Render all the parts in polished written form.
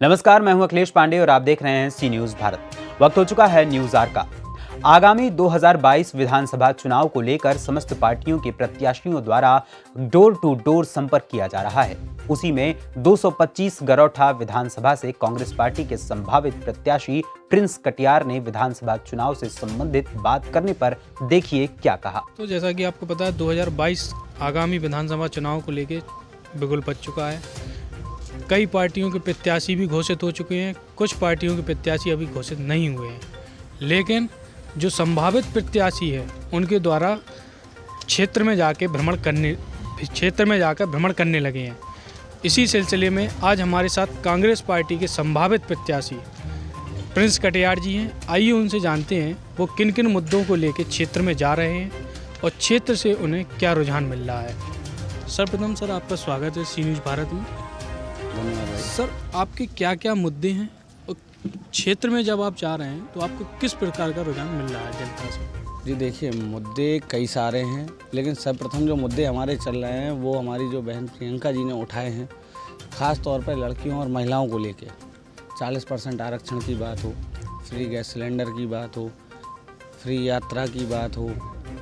नमस्कार, मैं हूं अखिलेश पांडे और आप देख रहे हैं सी न्यूज भारत। वक्त हो चुका है न्यूज आर का। आगामी 2022 विधानसभा चुनाव को लेकर समस्त पार्टियों के प्रत्याशियों द्वारा डोर टू डोर संपर्क किया जा रहा है। उसी में 225 गरौठा विधानसभा से कांग्रेस पार्टी के संभावित प्रत्याशी प्रिंस कटियार ने विधानसभा चुनाव से संबंधित बात करने पर देखिए क्या कहा। तो जैसा कि आपको पता है 2022 आगामी विधानसभा चुनाव को लेकर बिगुल पड़ चुका है। कई पार्टियों के प्रत्याशी भी घोषित हो चुके हैं, कुछ पार्टियों के प्रत्याशी अभी घोषित नहीं हुए हैं, लेकिन जो संभावित प्रत्याशी है उनके द्वारा क्षेत्र में जाकर भ्रमण करने लगे हैं। इसी सिलसिले में आज हमारे साथ कांग्रेस पार्टी के संभावित प्रत्याशी प्रिंस कटियार जी हैं। आइए उनसे जानते हैं वो किन किन मुद्दों को लेकर क्षेत्र में जा रहे हैं और क्षेत्र से उन्हें क्या रुझान मिल रहा है। सर्वप्रथम सर, आपका स्वागत है सी न्यूज़ भारत में। धन्यवाद भाई। सर, आपके क्या क्या मुद्दे हैं और क्षेत्र में जब आप जा रहे हैं तो आपको किस प्रकार का रुझान मिल रहा है जनता से? जी देखिए, मुद्दे कई सारे हैं, लेकिन सर्वप्रथम जो मुद्दे हमारे चल रहे हैं वो हमारी जो बहन प्रियंका जी ने उठाए हैं, ख़ास तौर पर लड़कियों और महिलाओं को लेके 40% आरक्षण की बात हो, फ्री गैस सिलेंडर की बात हो, फ्री यात्रा की बात हो,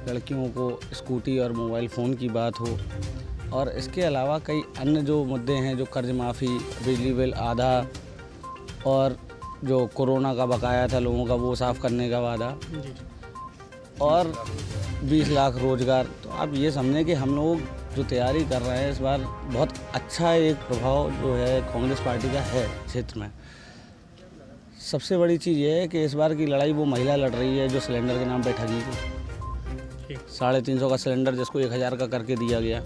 लड़कियों को स्कूटी और मोबाइल फ़ोन की बात हो, और इसके अलावा कई अन्य जो मुद्दे हैं, जो कर्ज माफ़ी, बिजली बिल आधा, और जो कोरोना का बकाया था लोगों का वो साफ़ करने का वादा, और 20 लाख रोज़गार। तो आप ये समझें कि हम लोग जो तैयारी कर रहे हैं इस बार बहुत अच्छा एक प्रभाव जो है कांग्रेस पार्टी का है क्षेत्र में। सबसे बड़ी चीज़ ये है कि इस बार की लड़ाई वो महिला लड़ रही है जो सिलेंडर के नाम पे ठगी थी। 350 का सिलेंडर जिसको 1000 का करके दिया गया,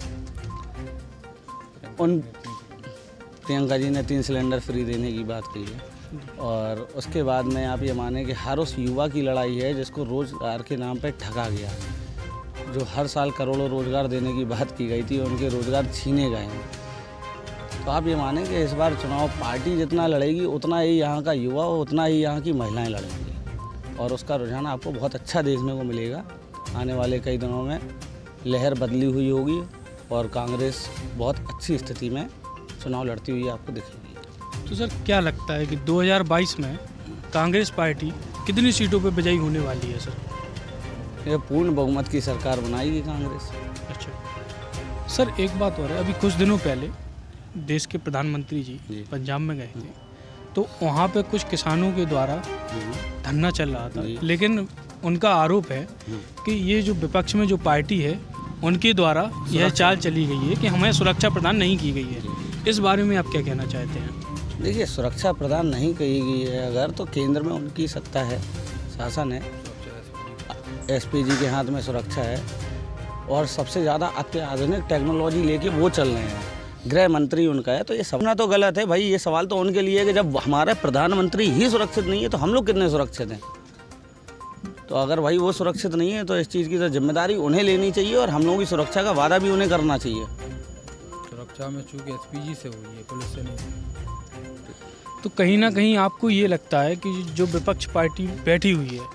उन प्रियंका जी ने 3 सिलेंडर फ्री देने की बात की है। और उसके बाद में आप ये माने कि हर उस युवा की लड़ाई है जिसको रोज़गार के नाम पे ठगा गया, जो हर साल करोड़ों रोज़गार देने की बात की गई थी, उनके रोज़गार छीने गए हैं। तो आप ये माने कि इस बार चुनाव पार्टी जितना लड़ेगी उतना ही यहाँ का युवा, उतना ही यहाँ की महिलाएं लड़ेंगी, और उसका रुझान आपको बहुत अच्छा देखने को मिलेगा। आने वाले कई दिनों में लहर बदली हुई होगी और कांग्रेस बहुत अच्छी स्थिति में चुनाव लड़ती हुई आपको दिखेगी। तो सर, क्या लगता है कि 2022 में कांग्रेस पार्टी कितनी सीटों पर विजयी होने वाली है? सर, ये पूर्ण बहुमत की सरकार बनाएगी कांग्रेस। अच्छा सर, एक बात और है, अभी कुछ दिनों पहले देश के प्रधानमंत्री जी पंजाब में गए थे, तो वहाँ पे कुछ किसानों के द्वारा धरना चल रहा था, लेकिन उनका आरोप है कि ये जो विपक्ष में जो पार्टी है उनके द्वारा यह चाल चली गई है कि हमें सुरक्षा प्रदान नहीं की गई है। इस बारे में आप क्या कहना चाहते हैं? देखिए, सुरक्षा प्रदान नहीं की गई है अगर, तो केंद्र में उनकी सत्ता है, शासन है, एसपी के हाथ में सुरक्षा है, और सबसे ज़्यादा अत्याधुनिक टेक्नोलॉजी लेके वो चल रहे हैं, गृह मंत्री उनका है। तो ये समझना तो गलत है भाई। ये सवाल तो उनके लिए है कि जब हमारे प्रधानमंत्री ही सुरक्षित नहीं है तो हम लोग कितने सुरक्षित हैं। तो अगर भाई वो सुरक्षित नहीं है तो इस चीज़ की तो जिम्मेदारी उन्हें लेनी चाहिए, और हम लोगों की सुरक्षा का वादा भी उन्हें करना चाहिए। सुरक्षा में चूँकि एसपीजी से हुई है, पुलिस से नहीं। तो कहीं ना कहीं आपको ये लगता है कि जो विपक्ष पार्टी बैठी हुई है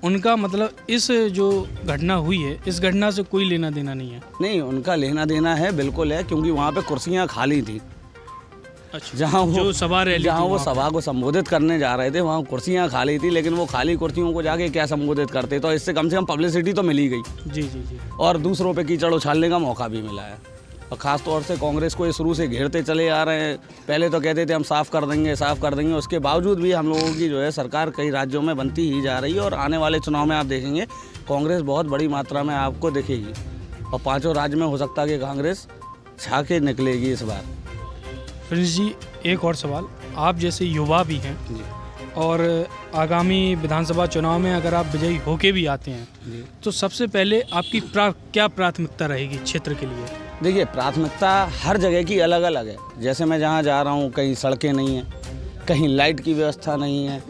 उनका मतलब इस जो घटना हुई है इस घटना से कोई लेना देना नहीं है? नहीं, उनका लेना देना है, बिल्कुल है, क्योंकि वहाँ पे कुर्सियाँ खाली थी। अच्छा, जहाँ वो सभा को संबोधित करने जा रहे थे वहाँ कुर्सियाँ खाली थी, लेकिन वो खाली कुर्सियों को जाके क्या संबोधित करते, तो इससे कम से कम पब्लिसिटी तो मिल ही गई। जी जी जी। और दूसरों पे कीचड़ उछालने का मौका भी मिला है। और ख़ास तौर से कांग्रेस को ये शुरू से घेरते चले आ रहे हैं। पहले तो कहते थे हम साफ़ कर देंगे, उसके बावजूद भी हम लोगों की जो है सरकार कई राज्यों में बनती ही जा रही है, और आने वाले चुनाव में आप देखेंगे कांग्रेस बहुत बड़ी मात्रा में आपको दिखेगी, और 5 राज्य में हो सकता है कि कांग्रेस छा के निकलेगी इस बार। प्रिंस जी, एक और सवाल, आप जैसे युवा भी हैं और आगामी विधानसभा चुनाव में अगर आप विजयी होके भी आते हैं तो सबसे पहले आपकी क्या प्राथमिकता रहेगी क्षेत्र के लिए? देखिए, प्राथमिकता हर जगह की अलग अलग है। जैसे मैं जहाँ जा रहा हूँ कहीं सड़कें नहीं हैं, कहीं लाइट की व्यवस्था नहीं है,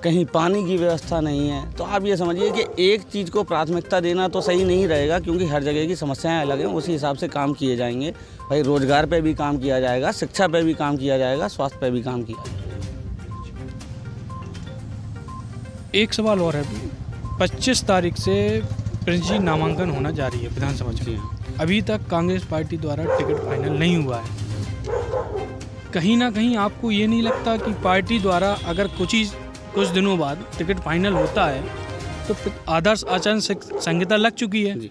कहीं पानी की व्यवस्था नहीं है। तो आप ये समझिए कि एक चीज़ को प्राथमिकता देना तो सही नहीं रहेगा, क्योंकि हर जगह की समस्याएं अलग हैं। उसी हिसाब से काम किए जाएंगे। भाई, रोज़गार पे भी काम किया जाएगा, शिक्षा पे भी काम किया जाएगा, स्वास्थ्य पे भी काम किया जाएगा। एक सवाल और है, 25 तारीख से प्रिंस जी नामांकन होना जारी है विधानसभा चुनाव। अभी तक कांग्रेस पार्टी द्वारा टिकट फाइनल नहीं हुआ है। कहीं ना कहीं आपको ये नहीं लगता कि पार्टी द्वारा अगर कुछ दिनों बाद टिकट फाइनल होता है तो आदर्श आचार संहिता लग चुकी है,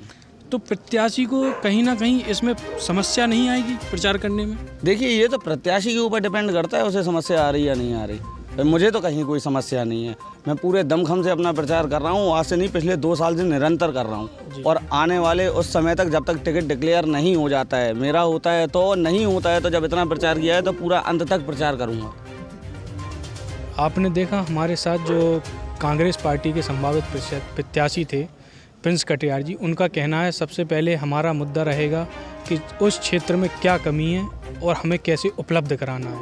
तो प्रत्याशी को कहीं ना कहीं इसमें समस्या नहीं आएगी प्रचार करने में? देखिए, ये तो प्रत्याशी के ऊपर डिपेंड करता है, उसे समस्या आ रही या नहीं आ रही। मुझे तो कहीं कोई समस्या नहीं है। मैं पूरे दमखम से अपना प्रचार कर रहा हूँ, आज से नहीं पिछले 2 साल से निरंतर कर रहा हूँ। और आने वाले उस समय तक, जब तक टिकट डिक्लेयर नहीं हो जाता है, मेरा होता है तो, नहीं होता है तो, जब इतना प्रचार किया है तो पूरा अंत तक प्रचार करूँगा। आपने देखा हमारे साथ जो कांग्रेस पार्टी के संभावित प्रत्याशी थे प्रिंस कटियार जी, उनका कहना है सबसे पहले हमारा मुद्दा रहेगा कि उस क्षेत्र में क्या कमी है और हमें कैसे उपलब्ध कराना है।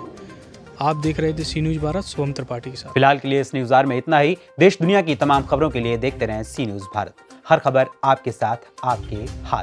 आप देख रहे थे सी न्यूज़ भारत, शुभम त्रिपाठी के साथ। फिलहाल के लिए इस न्यूज़ आवर में इतना ही। देश दुनिया की तमाम खबरों के लिए देखते रहें सी न्यूज़ भारत। हर खबर आपके साथ, आपके हाथ।